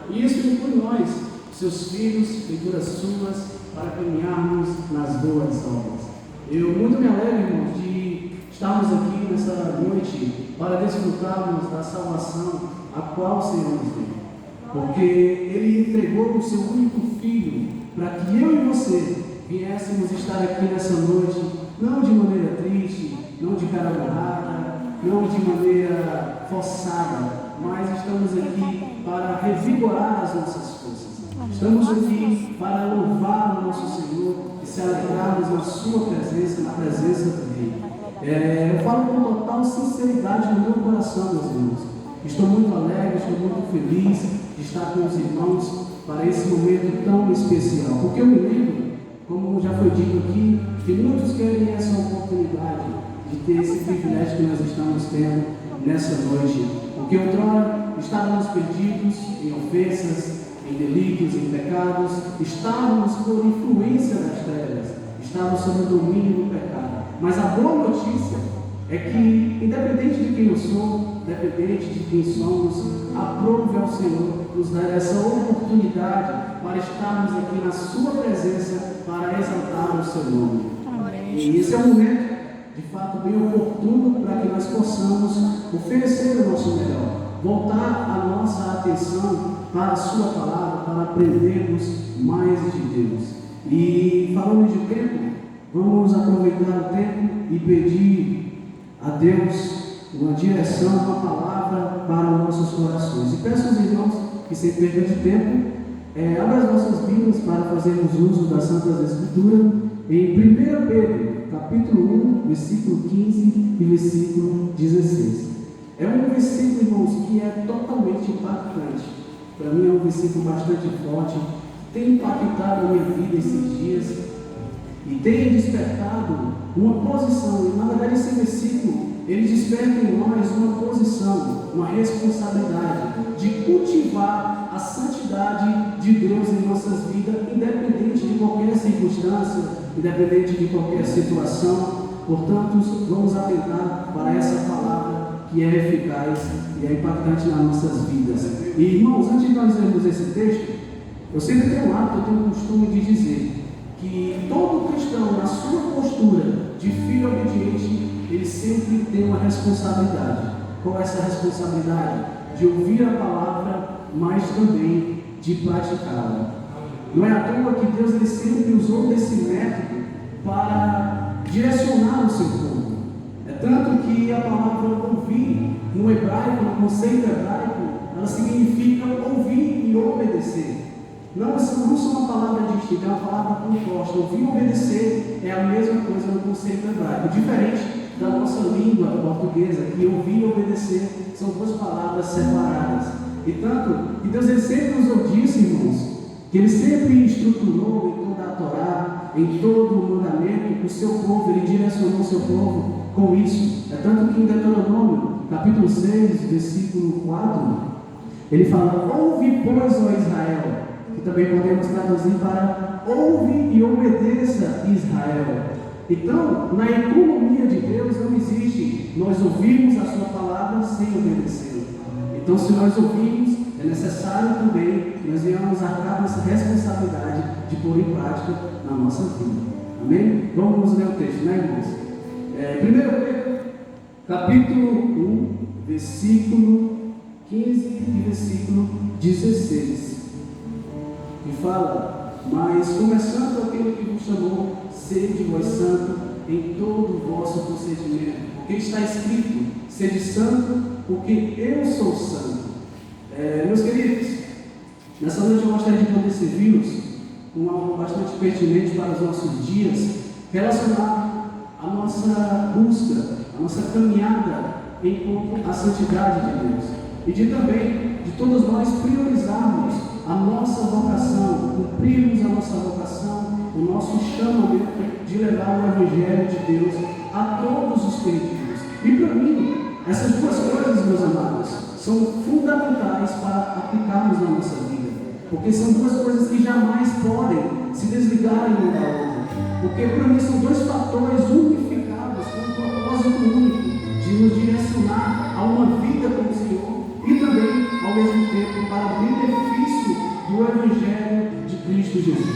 E isso inclui nós, seus filhos, figuras suas, para caminharmos nas boas obras. Eu muito me alegro, irmãos, de estarmos aqui nessa noite para desfrutarmos da salvação a qual o Senhor nos deu. Porque Ele entregou o seu único Filho para que eu e você viéssemos estar aqui nessa noite, não de maneira triste, não de cara amarrada, não de maneira forçada, mas estamos aqui para revigorar as nossas forças. Estamos aqui para louvar o nosso Senhor e se alegrarmos na sua presença, na presença dele. Eu falo com total sinceridade no meu coração, meus irmãos. Estou muito alegre, estou muito feliz de estar com os irmãos para esse momento tão especial. Porque eu me lembro, como já foi dito aqui, que muitos querem essa oportunidade de ter esse privilégio que nós estamos tendo nessa noite. Porque outrora estávamos perdidos em ofensas, em delitos, em pecados, estávamos por influência das trevas, estávamos sob o domínio do pecado. Mas a boa notícia é que, independente de quem eu sou, independente de quem somos, aprove ao Senhor nos dar essa oportunidade para estarmos aqui na sua presença para exaltar o seu nome. Amém. E esse é um momento, de fato, bem oportuno para que nós possamos oferecer o nosso melhor, voltar a nossa atenção para a sua palavra, para aprendermos mais de Deus. E falando de tempo, vamos aproveitar o tempo e pedir a Deus uma direção, uma palavra para os nossos corações. E peço aos irmãos que, sem perda de tempo, abram as nossas Bíblias para fazermos uso das Santas Escrituras em 1 Pedro, capítulo 1, versículo 15 e versículo 16. É um versículo, irmãos, que é totalmente impactante. Para mim é um versículo bastante forte, tem impactado a minha vida esses dias e tem despertado uma posição. E na verdade esse versículo, ele desperta em nós uma posição, uma responsabilidade de cultivar a santidade de Deus em nossas vidas, independente de qualquer circunstância, independente de qualquer situação. Portanto, vamos atentar para essa palavra que é eficaz e é impactante nas nossas vidas. E irmãos, antes de nós lermos esse texto, eu sempre tenho um hábito, eu tenho o costume de dizer que todo cristão, na sua postura de filho obediente, ele sempre tem uma responsabilidade. Qual é essa responsabilidade? De ouvir a palavra, mas também de praticá-la. Não é à toa que Deus ele sempre usou desse método para direcionar o seu povo. É tanto que a palavra ouvir, no hebraico, no conceito hebraico, ela significa ouvir e obedecer. Não são uma palavra distinta, é uma palavra composta. Ouvir e obedecer é a mesma coisa no conceito hebraico, diferente da nossa língua portuguesa, que ouvir e obedecer são duas palavras separadas. E tanto que Deus ele sempre usou disso, irmãos, que ele sempre estruturou em toda a Torá, em todo o mandamento, o seu povo, ele direcionou o seu povo com isso. É tanto que em Deuteronômio, capítulo 6, versículo 4, ele fala: ouve, pois, ó Israel, que também podemos traduzir para ouve e obedeça, Israel. Então, na economia de Deus não existe nós ouvirmos a sua palavra sem obedecê-la. Então, se nós ouvirmos, é necessário também que nós venhamos arcar essa responsabilidade de pôr em prática na nossa vida. Amém? Vamos ler o texto, né, irmãos? 1 Pedro, capítulo 1, versículo 15 e versículo 16. Que fala: mas começando aquele que vos chamou, sede vós santo em todo o vosso procedimento, porque está escrito: sede santo, porque eu sou santo. Meus queridos, nessa noite eu gostaria de poder servi-los com algo bastante pertinente para os nossos dias, relacionado à nossa busca, à nossa caminhada em a santidade de Deus, e de também de todos nós priorizarmos a nossa vocação, cumprirmos a nossa vocação, o nosso chamamento de levar o Evangelho de Deus a todos os perdidos. E para mim, essas duas coisas, meus amados, são fundamentais para aplicarmos na nossa vida, porque são duas coisas que jamais podem se desligarem uma da outra, porque para mim são dois fatores unificados com um propósito único de nos direcionar a uma vida com o Senhor e também, ao mesmo tempo, para o benefício Cristo Jesus.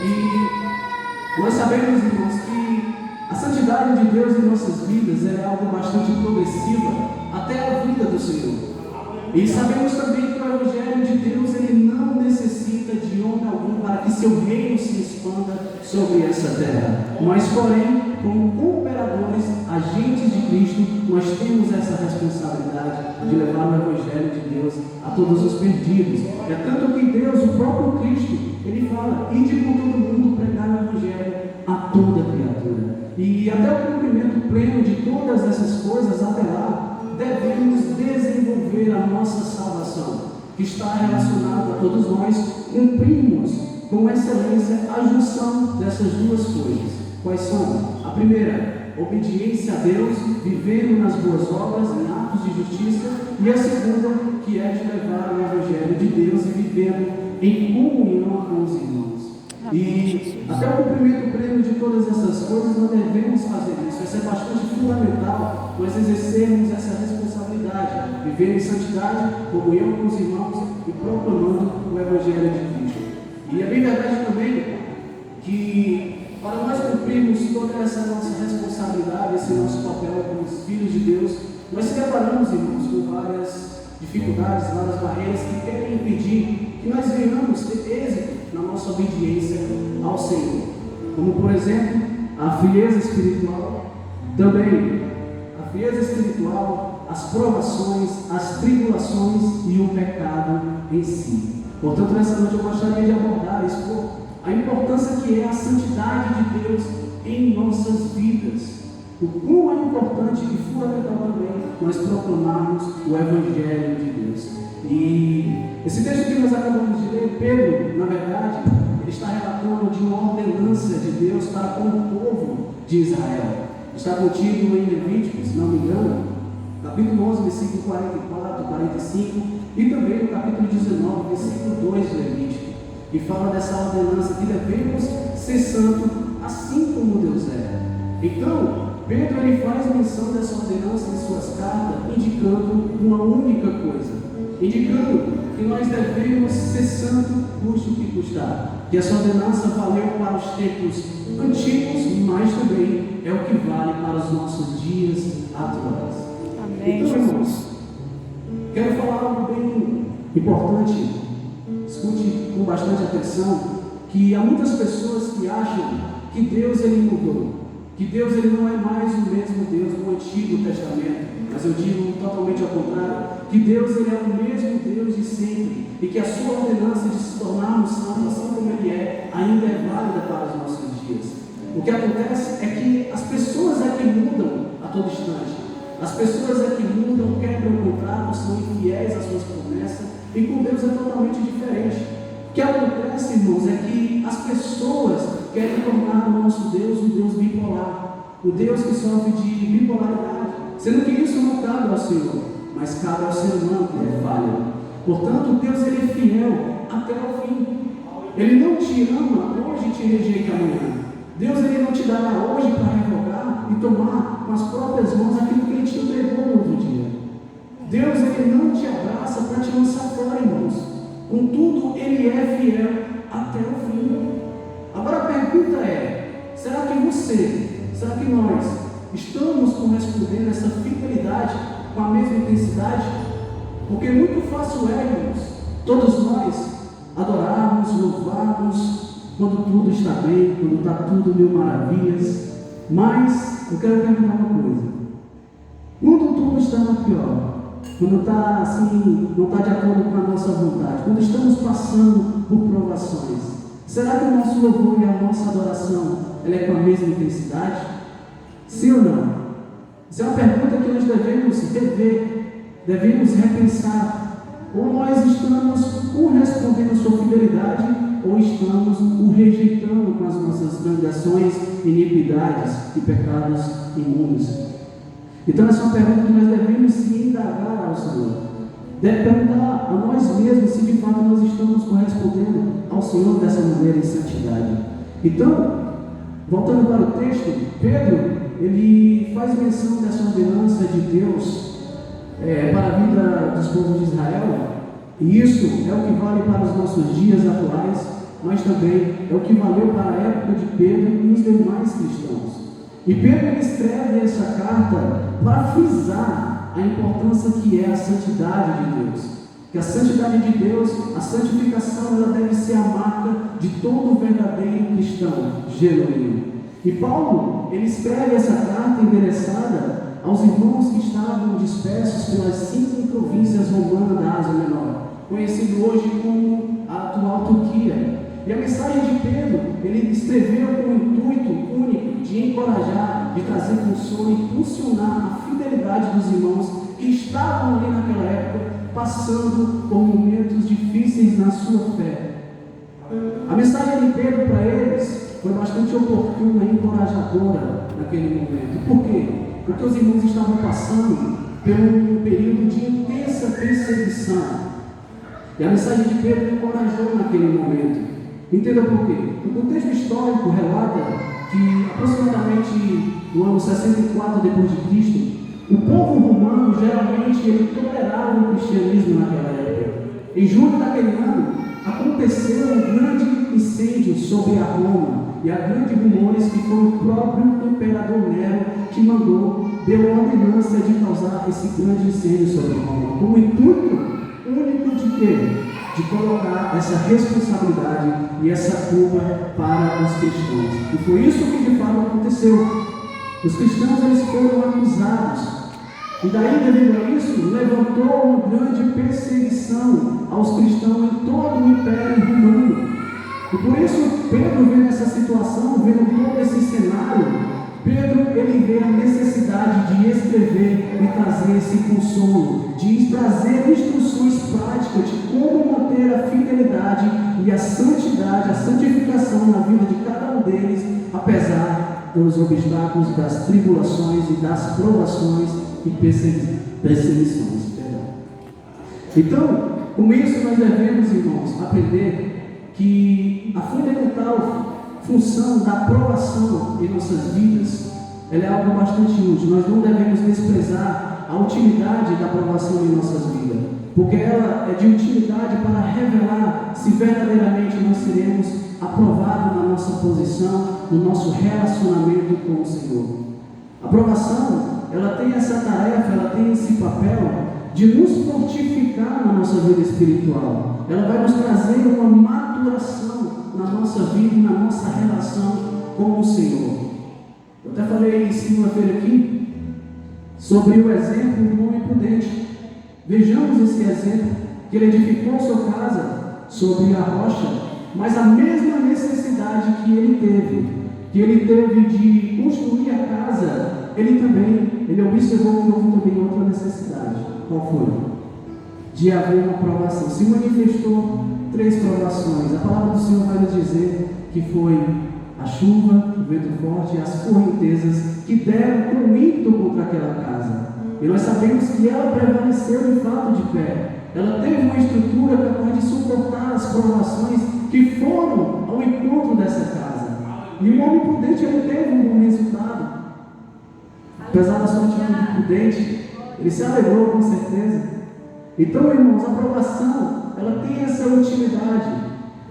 E nós sabemos, irmãos, que a santidade de Deus em nossas vidas é algo bastante progressiva até a vida do Senhor. E sabemos também que o Evangelho de Deus ele não necessita de homem algum para que seu reino se expanda sobre essa terra. Mas, porém, como cooperadores, agentes de Cristo, nós temos essa responsabilidade de levar o Evangelho de Deus a todos os perdidos. É tanto que Deus, o próprio Cristo, ele fala: ide por todo mundo pregar o Evangelho a toda criatura. E até o cumprimento pleno de todas essas coisas, até lá, devemos desenvolver a nossa salvação, que está relacionada a todos nós, cumprimos com excelência a junção dessas duas coisas. Quais são? A primeira, obediência a Deus, vivendo nas boas obras, em atos de justiça, e a segunda, que é de levar o Evangelho de Deus e vivendo em comunhão com os irmãos. E até o cumprimento pleno de todas essas coisas, nós devemos fazer isso. Isso é bastante fundamental, nós exercermos essa responsabilidade, viver em santidade, comunhão com os irmãos e proclamando o Evangelho de Cristo. E é bem verdade também que, para nós cumprirmos toda essa nossa responsabilidade, esse nosso papel como filhos de Deus, nós se deparamos, irmãos, com várias dificuldades, várias barreiras que querem impedir que nós venhamos ter êxito na nossa obediência ao Senhor. Como, por exemplo, a frieza espiritual, também a frieza espiritual, as provações, as tribulações e o pecado em si. Portanto, nessa noite eu gostaria de abordar, expor a importância que é a santidade de Deus em nossas vidas. O quão é importante e fundamental também nós proclamarmos o Evangelho de Deus. E esse texto que nós acabamos de ler, Pedro, na verdade, ele está relatando de uma ordenança de Deus para com o povo de Israel. Está contido em Levíticos, se não me engano, capítulo 11, versículo 44, 45, e também no capítulo 19, versículo 2 de Levítico, e fala dessa ordenança que devemos ser santos assim como Deus é. Então, Pedro ele faz menção dessa ordenança em suas cartas, indicando uma única coisa, indicando que nós devemos ser santos, custe o que custar. Que essa ordenança valeu para os tempos antigos, mas também é o que vale para os nossos dias atuais. Amém. Então, irmãos, quero falar algo bem importante, escute com bastante atenção, que há muitas pessoas que acham que Deus ele mudou. Que Deus ele não é mais o mesmo Deus do Antigo Testamento, mas eu digo totalmente ao contrário, que Deus ele é o mesmo Deus de sempre, e que a sua ordenança de se tornarmos santos assim como ele é, ainda é válida para os nossos dias. O que acontece é que as pessoas é que mudam a todo instante, as pessoas é que mudam, quebram o contrato, são infiéis às suas promessas, e com Deus é totalmente diferente. O que acontece, irmãos, é que as pessoas querem tornar o nosso Deus um Deus bipolar, o Deus que sofre de bipolaridade, sendo que isso não cabe ao Senhor, mas cabe ao ser humano que é falho. Portanto, Deus ele é fiel até o fim. Ele não te ama hoje e te rejeita amanhã. Deus ele não te dará hoje para revogar e tomar com as próprias mãos aquilo que ele te entregou no outro dia. Deus ele não te abraça para te lançar fora, irmãos. Contudo, ele é fiel até o fim. Agora a pergunta é: será que você, será que nós estamos correspondendo a essa fidelidade com a mesma intensidade? Porque muito fácil é, irmãos, todos nós adorarmos, louvarmos quando tudo está bem, quando está tudo mil maravilhas. Mas eu quero perguntar uma coisa: quando tudo está no pior, quando está assim, não está de acordo com a nossa vontade, quando estamos passando por provações, será que o nosso louvor e a nossa adoração ela é com a mesma intensidade? Sim ou não? Essa é uma pergunta que nós devemos rever, devemos repensar. Ou nós estamos correspondendo à sua fidelidade, ou estamos o rejeitando com as nossas transgressões, iniquidades e pecados imundos. Então essa é uma pergunta que nós devemos se indagar ao Senhor. Deve perguntar a nós mesmos se de fato nós estamos correspondendo ao Senhor dessa maneira em santidade. Então, voltando para o texto, Pedro, ele faz menção dessa ordenança de Deus para a vida dos povos de Israel, e isso é o que vale para os nossos dias atuais, mas também é o que valeu para a época de Pedro e os demais cristãos. E Pedro escreve essa carta para frisar a importância que é a santidade de Deus. Que a santidade de Deus, a santificação, ela deve ser a marca de todo verdadeiro cristão genuíno. E Paulo, ele escreve essa carta endereçada aos irmãos que estavam dispersos pelas 5 províncias romanas da Ásia Menor, conhecido hoje como a atual Turquia. E a mensagem de Pedro, ele escreveu com o intuito único de encorajar, de trazer consolo e impulsionar a fidelidade dos irmãos que estavam ali naquela época, passando por momentos difíceis na sua fé. A mensagem de Pedro para eles foi bastante oportuna e encorajadora naquele momento. Por quê? Porque os irmãos estavam passando por um período de intensa perseguição. E a mensagem de Pedro encorajou naquele momento. Entenda por quê? O contexto histórico relata que aproximadamente no ano 64 depois de Cristo, o povo romano geralmente ele tolerava o cristianismo naquela época. Em julho daquele ano, aconteceu um grande incêndio sobre a Roma, e há grandes rumores que foi o próprio imperador Nero que deu a ordenança de causar esse grande incêndio sobre Roma, com o intuito único de quê? De colocar essa responsabilidade e essa culpa para os cristãos. E foi isso que de fato aconteceu. Os cristãos eles foram acusados. E daí, devido a isso, levantou uma grande perseguição aos cristãos em todo o Império Romano. E por isso, Pedro vê nessa situação, vendo todo esse cenário, Pedro ele vê a necessidade de escrever e trazer esse consolo, de trazer instruções práticas de como manter a fidelidade e a santidade, a santificação na vida de cada um deles, apesar dos obstáculos, das tribulações e das provações e perseguições. Então, com isso nós devemos, irmãos, aprender que a fundamental função da aprovação em nossas vidas, ela é algo bastante útil. Nós não devemos desprezar a utilidade da aprovação em nossas vidas, porque ela é de utilidade para revelar se verdadeiramente nós seremos aprovados na nossa posição, no nosso relacionamento com o Senhor. A aprovação, ela tem essa tarefa, ela tem esse papel de nos fortificar na nossa vida espiritual. Ela vai nos trazer uma maturação na nossa vida e na nossa relação com o Senhor. Eu até falei segunda-feira aqui sobre o exemplo do homem prudente. Vejamos esse exemplo, que ele edificou sua casa sobre a rocha, mas a mesma necessidade que ele teve de construir a casa, ele observou que houve também outra necessidade. Qual foi? De haver uma provação. Se manifestou 3 provações. A palavra do Senhor vai nos dizer que foi a chuva, o vento forte e as correntezas que deram com ímpeto contra aquela casa. E nós sabemos que ela prevaleceu de fato de pé. Ela teve uma estrutura capaz de suportar as provações que foram ao encontro dessa casa. E o homem prudente ele teve um bom resultado. Apesar da sua atitude prudente, ele se alegrou com certeza. Então, irmãos, a aprovação, ela tem essa utilidade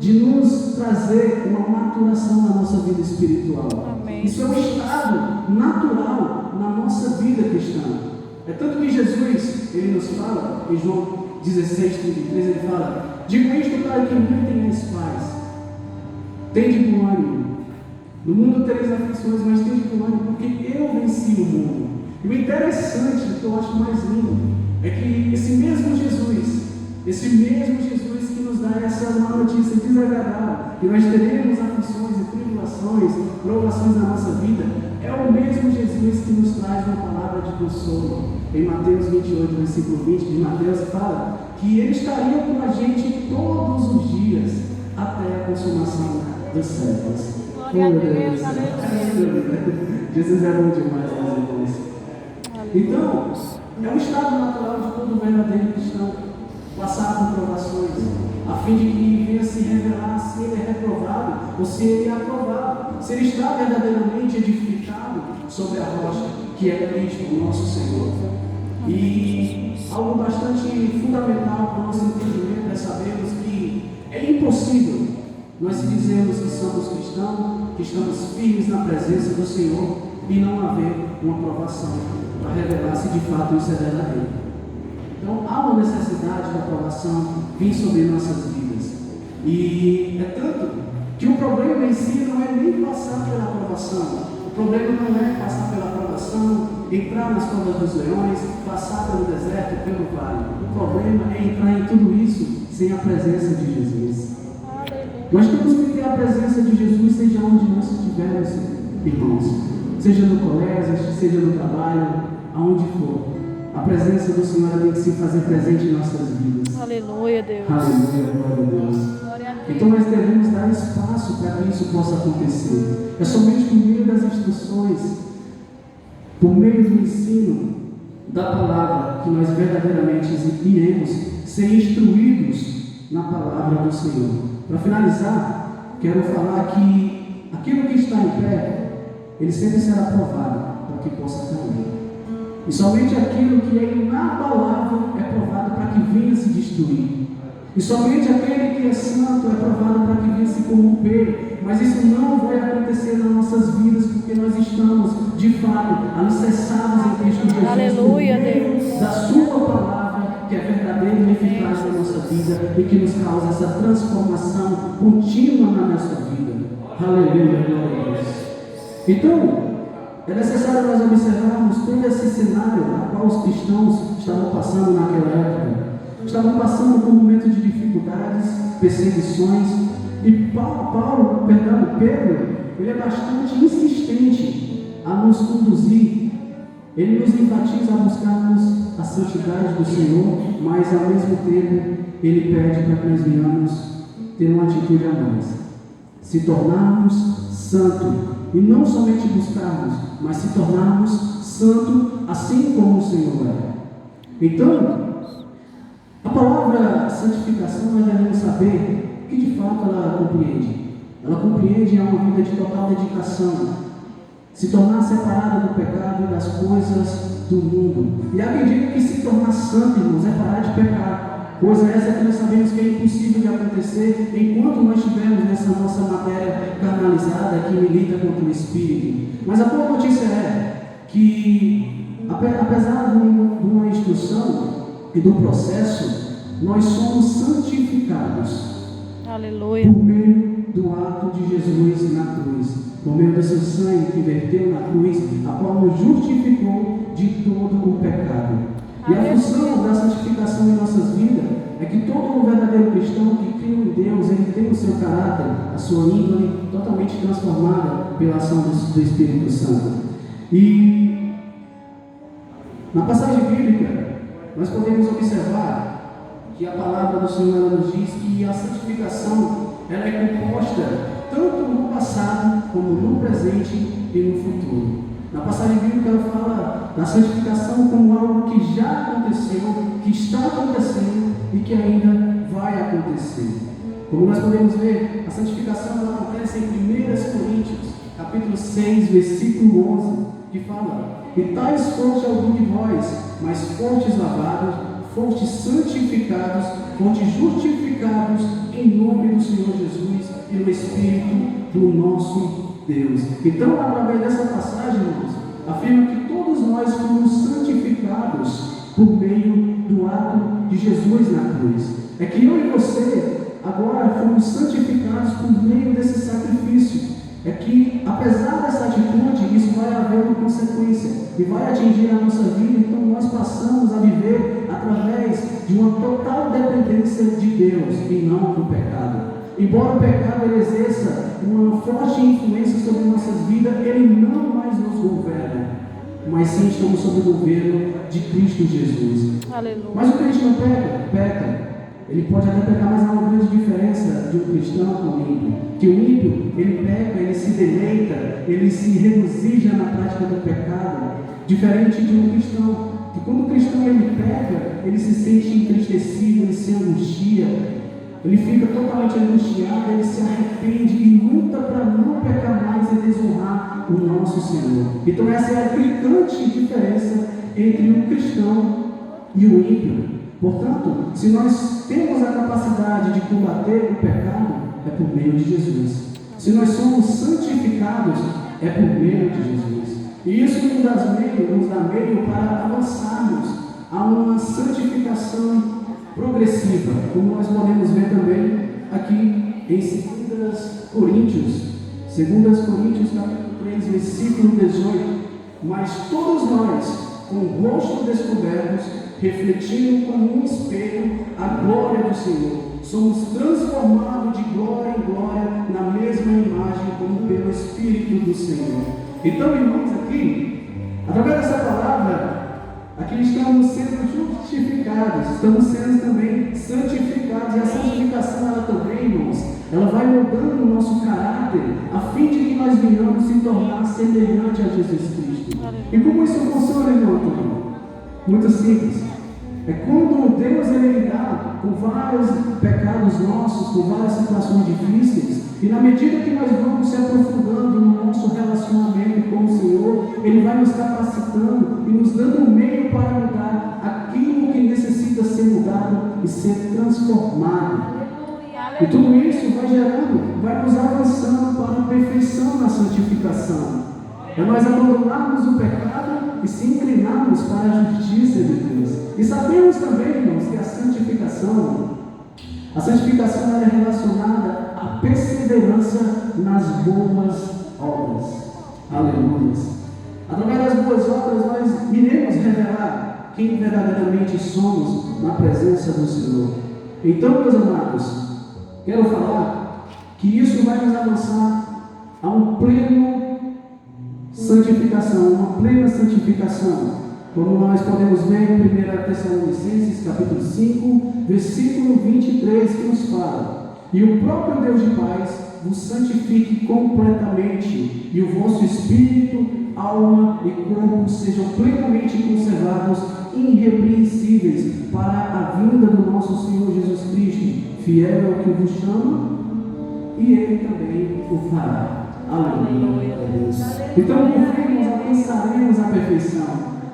de nos trazer uma maturação na nossa vida espiritual. Amém. Isso é um estado natural na nossa vida cristã. É tanto que Jesus, ele nos fala, em João 16:33, ele fala: digo isto para que não tenhais paz. Tende bom ânimo. No mundo tereis aflições, mas tende bom ânimo, porque eu venci o mundo. E o interessante, o que eu acho mais lindo, é que esse mesmo Jesus que nos dá essa má notícia desagradável, que nós teremos aflições e tribulações, provações na nossa vida, é o mesmo Jesus que nos traz uma palavra de consolo. Em Mateus 28, versículo 20 de Mateus, fala que Ele estaria com a gente todos os dias, até a consumação dos séculos. Glória a Deus, aleluia. Jesus é bom demais, meus irmãos. Então, é um estado natural de todo verdadeiro cristão passar por provações, a fim de que venha se revelar se ele é reprovado ou se ele é aprovado, se ele está verdadeiramente edificado sobre a rocha que é Cristo, o nosso Senhor. E algo bastante fundamental para o nosso entendimento é sabermos que é impossível nós dizemos que somos cristãos, que estamos firmes na presença do Senhor e não haver uma provação para revelar se de fato isso é verdadeiro. Então há uma necessidade da provação vir sobre nossas vidas. E é tanto que o problema em si não é nem passar pela provação. O problema não é passar pela provação, entrar nas covas dos leões, passar pelo deserto, pelo vale. O problema é entrar em tudo isso sem a presença de Jesus. Nós temos que ter a presença de Jesus, seja onde nós estivermos, irmãos. Seja no colégio, seja no trabalho, aonde for. A presença do Senhor tem que se fazer presente em nossas vidas. Aleluia, Deus. Aleluia, glória a Deus. Então nós devemos dar espaço para que isso possa acontecer. É somente por meio das instruções, por meio do ensino da palavra, que nós verdadeiramente iremos ser instruídos na palavra do Senhor. Para finalizar, quero falar que aquilo que está em pé, ele sempre será provado para que possa cair. E somente aquilo que é inabalável é provado para que venha se destruir. E somente aquele que é santo é provado para que venha se corromper. Mas isso não vai acontecer nas nossas vidas, porque nós estamos, de fato, alicerçados em Cristo Jesus. Aleluia, Deus. Da sua palavra, que é verdadeira e eficaz na nossa vida e que nos causa essa transformação contínua na nossa vida. Aleluia, glória a Deus. Então, é necessário nós observarmos todo esse cenário a qual os cristãos estavam passando naquela época. Estavam passando por um momento de dificuldades, perseguições, e Pedro, ele é bastante insistente a nos conduzir. Ele nos enfatiza a buscarmos a santidade do Senhor, mas ao mesmo tempo ele pede para que nós venhamos ter uma atitude a mais, se tornarmos santos, e não somente buscarmos, mas se tornarmos santos assim como o Senhor é. Então, a palavra santificação, nós devemos saber que de fato ela compreende. Ela compreende uma vida de total dedicação, se tornar separada do pecado e das coisas do mundo. E à medida que se tornar santo, irmãos, é parar de pecar. Coisa essa que nós sabemos que é impossível de acontecer enquanto nós estivermos nessa nossa matéria carnalizada que milita contra o Espírito. Mas a boa notícia é que, apesar de uma instrução e do processo, nós somos santificados. Aleluia. Por meio do ato de Jesus na cruz, por meio do seu sangue que verteu na cruz, a qual nos justificou de todo o pecado. E a função da santificação em nossas vidas é que todo o verdadeiro cristão que crê em Deus, ele tem o seu caráter, a sua índole totalmente transformada pela ação do Espírito Santo. E na passagem bíblica, nós podemos observar que a palavra do Senhor nos diz que a santificação ela é composta tanto no passado como no presente e no futuro. Na passagem bíblica ela fala da santificação como algo que já aconteceu, que está acontecendo e que ainda vai acontecer. Como nós podemos ver, a santificação ela acontece em 1 Coríntios, capítulo 6, versículo 11, que fala: e tais foste algum de vós, mas fostes lavados, fostes santificados, fostes justificados em nome do Senhor Jesus e no Espírito do nosso Deus. Então, através dessa passagem, irmãos, afirma que todos nós fomos santificados por meio do ato de Jesus na cruz. É que eu e você agora fomos santificados por meio desse sacrifício. É que, apesar dessa atitude, isso vai haver uma consequência e vai atingir a nossa vida. Então nós passamos a viver através de uma total dependência de Deus e não do pecado. Embora o pecado ele exerça uma forte influência sobre nossas vidas, ele não mais nos governa, mas sim estamos sob o governo de Cristo Jesus. Aleluia. Mas o crente não peca. Ele pode até pecar, mas há uma grande diferença de um cristão com um ímpio. Que o ímpio, ele peca, ele se deleita, ele se regozija na prática do pecado, diferente de um cristão, que quando o cristão ele peca, ele se sente entristecido, ele se angustia, ele fica totalmente angustiado, ele se arrepende e luta para não pecar mais e desonrar o nosso Senhor. Então essa é a gritante diferença entre o cristão e o ímpio. Portanto, se nós temos a capacidade de combater o pecado, é por meio de Jesus. Se nós somos santificados, é por meio de Jesus. E isso nos dá meio para avançarmos a uma santificação progressiva, como nós podemos ver também aqui em 2 Coríntios capítulo 3, versículo 18. Mas todos nós, com o rosto descobertos, refletindo como um espelho a glória do Senhor, somos transformados de glória em glória na mesma imagem como pelo Espírito do Senhor. Então, irmãos, aqui, através dessa palavra, aqui estamos sendo justificados, estamos sendo também santificados, e a santificação, ela também, irmãos, ela vai mudando o nosso caráter, a fim de que nós venhamos se tornar semelhante a Jesus Cristo. E como isso funciona, irmão? Muito simples. É quando Deus ele lidar com vários pecados nossos, com várias situações difíceis, e na medida que nós vamos se aprofundando no nosso relacionamento com o Senhor, Ele vai nos capacitando e nos dando um meio para mudar aquilo que necessita ser mudado e ser transformado. E tudo isso vai gerando, vai nos avançando para a perfeição na santificação. É nós abandonarmos o pecado e se inclinarmos para a justiça de Deus. E sabemos também, irmãos, que a santificação ela é relacionada à perseverança nas boas obras. Aleluia. Através das boas obras nós iremos revelar quem verdadeiramente somos na presença do Senhor. Então, meus amados, quero falar que isso vai nos avançar a uma plena santificação, como nós podemos ver em 1 Tessalonicenses capítulo 5, versículo 23, que nos fala: e o próprio Deus de paz vos santifique completamente, e o vosso espírito, alma e corpo sejam plenamente conservados, irrepreensíveis, para a vinda do nosso Senhor Jesus Cristo. Fiel é o que vos chama, e Ele também o fará. Aleluia. Então, nós alcançaremos a perfeição.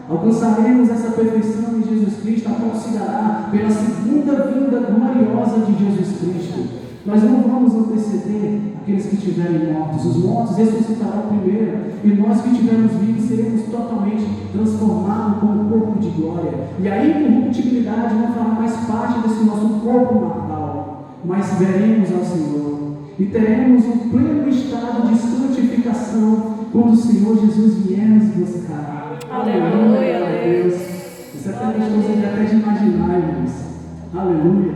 Alcançaremos essa perfeição em Jesus Cristo, a qual se dará pela segunda vinda gloriosa de Jesus Cristo. Nós não vamos anteceder aqueles que estiverem mortos. Os mortos ressuscitarão primeiro, e nós que estivermos vivos seremos totalmente transformados com um corpo de glória. E a incorruptibilidade não fará mais parte desse nosso corpo mortal, mas veremos ao Senhor. E teremos um pleno estado de santificação quando o Senhor Jesus vier nos buscar. Aleluia, Deus. Isso é até gostoso até de imaginar, irmãos. Aleluia.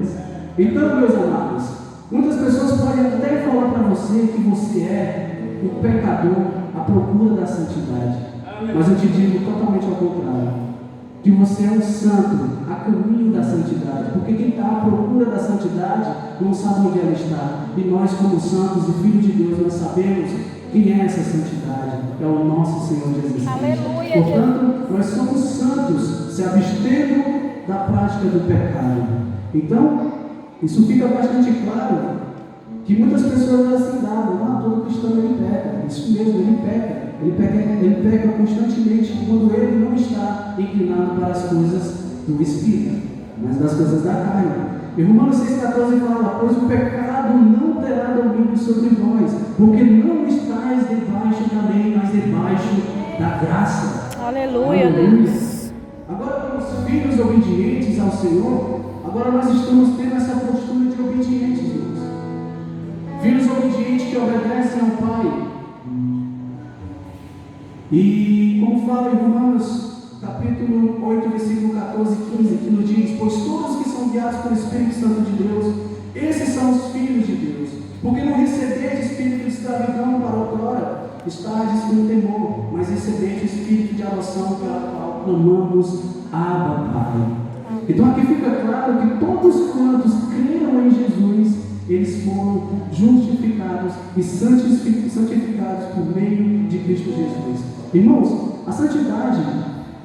Então, meus amados, muitas pessoas podem até falar para você que você é um pecador à procura da santidade. Mas eu te digo totalmente ao contrário. Que você é um santo a caminho da santidade, porque quem está à procura da santidade não sabe onde ela está, e nós como santos e filhos de Deus, nós sabemos quem é essa santidade, é o nosso Senhor Jesus Cristo. Aleluia. Portanto, nós somos santos, se abstendo da prática do pecado. Então, isso fica bastante claro, que muitas pessoas assim davam: todo cristão ele peca. Isso mesmo, ele peca constantemente quando ele não está inclinado para as coisas do Espírito, mas das coisas da carne. E Romanos 6,14 fala: pois o pecado não terá domínio sobre vós, porque não estáis debaixo da lei, mas debaixo da graça. Aleluia, Deus. Agora, como filhos obedientes ao Senhor, agora nós estamos tendo essa postura de obedientes, irmãos. Filhos obedientes que obedecem ao Pai. E como fala em Romanos capítulo 8, versículo 14 e 15, que nos diz: pois todos que são guiados pelo Espírito Santo de Deus, esses são os filhos de Deus. Porque não recebeis espírito de escravidão para outrora, estáis com temor, mas recebeis o espírito de adoção, pela qual clamamos: Abba, Pai. Então aqui fica claro que todos quantos creram em Jesus, eles foram justificados e santificados por meio de Cristo Jesus. Irmãos, a santidade,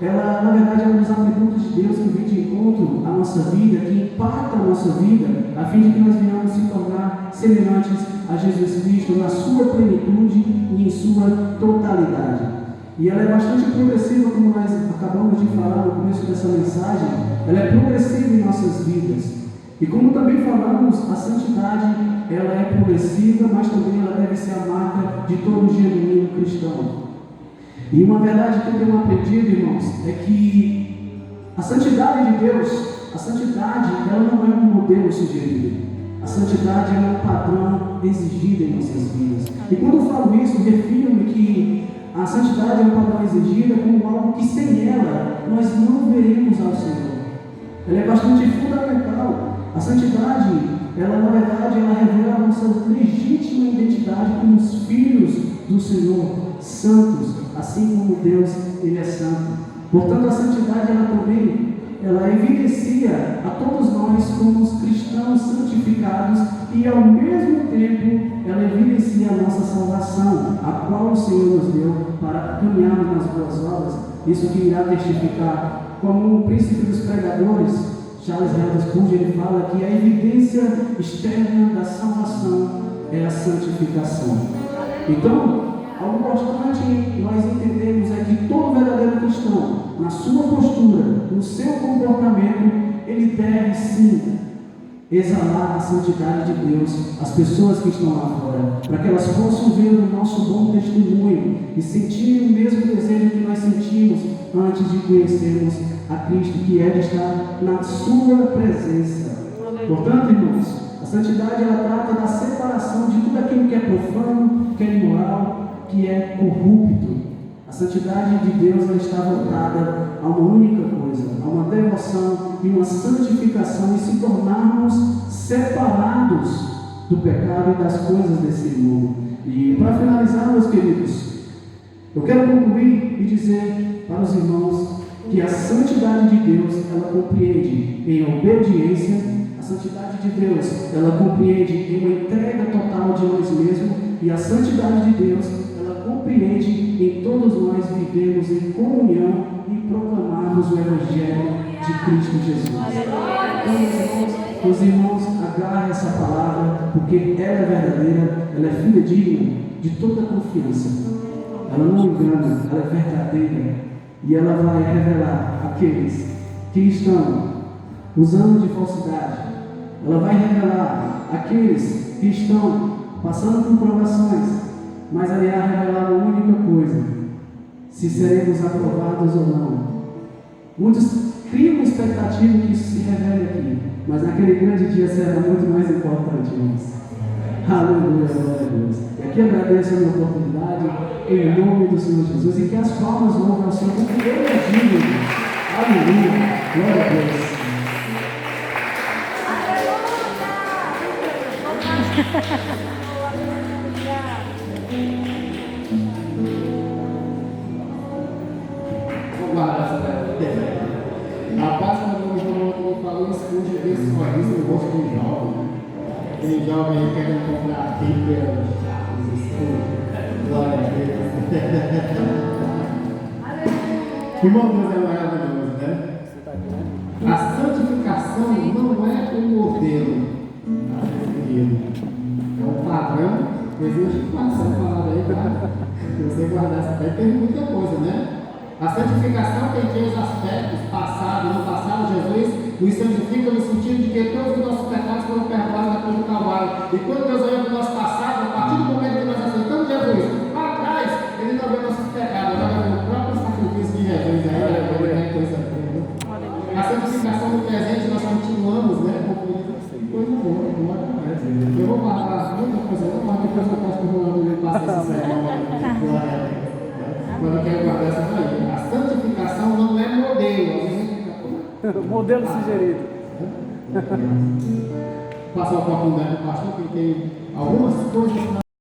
ela na verdade é um dos atributos de Deus que vem de encontro à nossa vida, que impacta a nossa vida, a fim de que nós venhamos se tornar semelhantes a Jesus Cristo na sua plenitude e em sua totalidade. E ela é bastante progressiva, como nós acabamos de falar no começo dessa mensagem. Ela é progressiva em nossas vidas. E como também falamos, a santidade, ela é progressiva, mas também ela deve ser a marca de todo genuíno cristão. E uma verdade que eu tenho aprendido, irmãos, é que a santidade de Deus, a santidade, ela não é um modelo sugerido. A santidade é um padrão exigido em nossas vidas. E quando eu falo isso, refiro-me que a santidade é um padrão exigido como algo que sem ela nós não veremos ao Senhor. Ela é bastante fundamental. A santidade, ela na verdade, ela revela a nossa legítima identidade como os filhos do Senhor, santos, assim como Deus, Ele é santo. Portanto, a santidade, ela também, ela evidencia a todos nós como os cristãos santificados e, ao mesmo tempo, ela evidencia a nossa salvação, a qual o Senhor nos deu para caminharmos nas boas obras. Isso que irá testificar, como o príncipe dos pregadores, Charles Haddon Spurgeon, ele fala que a evidência externa da salvação é a santificação. Então, algo importante nós entendemos é que todo verdadeiro cristão, na sua postura, no seu comportamento, ele deve sim exalar a santidade de Deus às pessoas que estão lá fora, para que elas possam ver o nosso bom testemunho e sentirem o mesmo desejo que nós sentimos antes de conhecermos a Cristo, que é de estar na sua presença. Portanto, irmãos, a santidade, ela trata da separação de tudo aquilo que é profano, que é imoral, que é corrupto. A santidade de Deus, ela está voltada a uma única coisa, a uma devoção e uma santificação, e se tornarmos separados do pecado e das coisas desse mundo. E para finalizar, meus queridos, eu quero concluir e dizer para os irmãos que a santidade de Deus, ela compreende em obediência. A santidade de Deus, ela compreende em uma entrega total de nós mesmos, e a santidade de Deus, ela compreende em todos nós vivemos em comunhão e proclamarmos o Evangelho de Cristo Jesus. Então, os irmãos, agarrem essa palavra, porque ela é verdadeira, ela é fidedigna, de toda confiança. Ela não engana, ela é verdadeira, e ela vai revelar aqueles que estão usando de falsidade. Ela vai revelar aqueles que estão passando por provações, mas ela irá revelar uma única coisa: se seremos aprovados ou não. Muitos criam uma expectativa que isso se revele aqui, mas naquele grande dia será muito mais importante, irmãos. Aleluia, glória a Deus. E aqui agradeço a minha oportunidade, em nome do Senhor Jesus, e que as palmas louvem ao Senhor, porque Ele é digno. Aleluia, glória a Deus. Vou guardar essa ideia. Rapaz, quando eu falou isso, esse sorriso no rosto do jovem. Aquele jovem aí querendo comprar Bíblia, os escudos. Glória a Deus. Irmão, Deus é maravilhoso, né? A santificação não é um modelo a ser seguido. É um padrão. Existe essa palavra aí, tá? Se você guardar essa ideia, tem muita coisa, né? A santificação tem três aspectos: passado, no passado, Jesus nos santifica no sentido de que todos os nossos pecados foram perdoados na cruz do Calvário. E quando Deus olha para o nosso passado, a partir do momento que nós aceitamos Jesus, lá atrás, Ele não vê nossos pecados, Ele vê o próprio sacrifício de Jesus. Aí é coisa boa. A santificação do presente, nós continuamos, né? Coisa boa, não acontece. Eu vou falar muita coisa, mas depois eu posso passar esse sermão. Glória a Deus. Quando eu quero guardar essa daí. A santificação não é modelo. Modelo sugerido. Passar a oportunidade do pastor, que tem algumas coisas.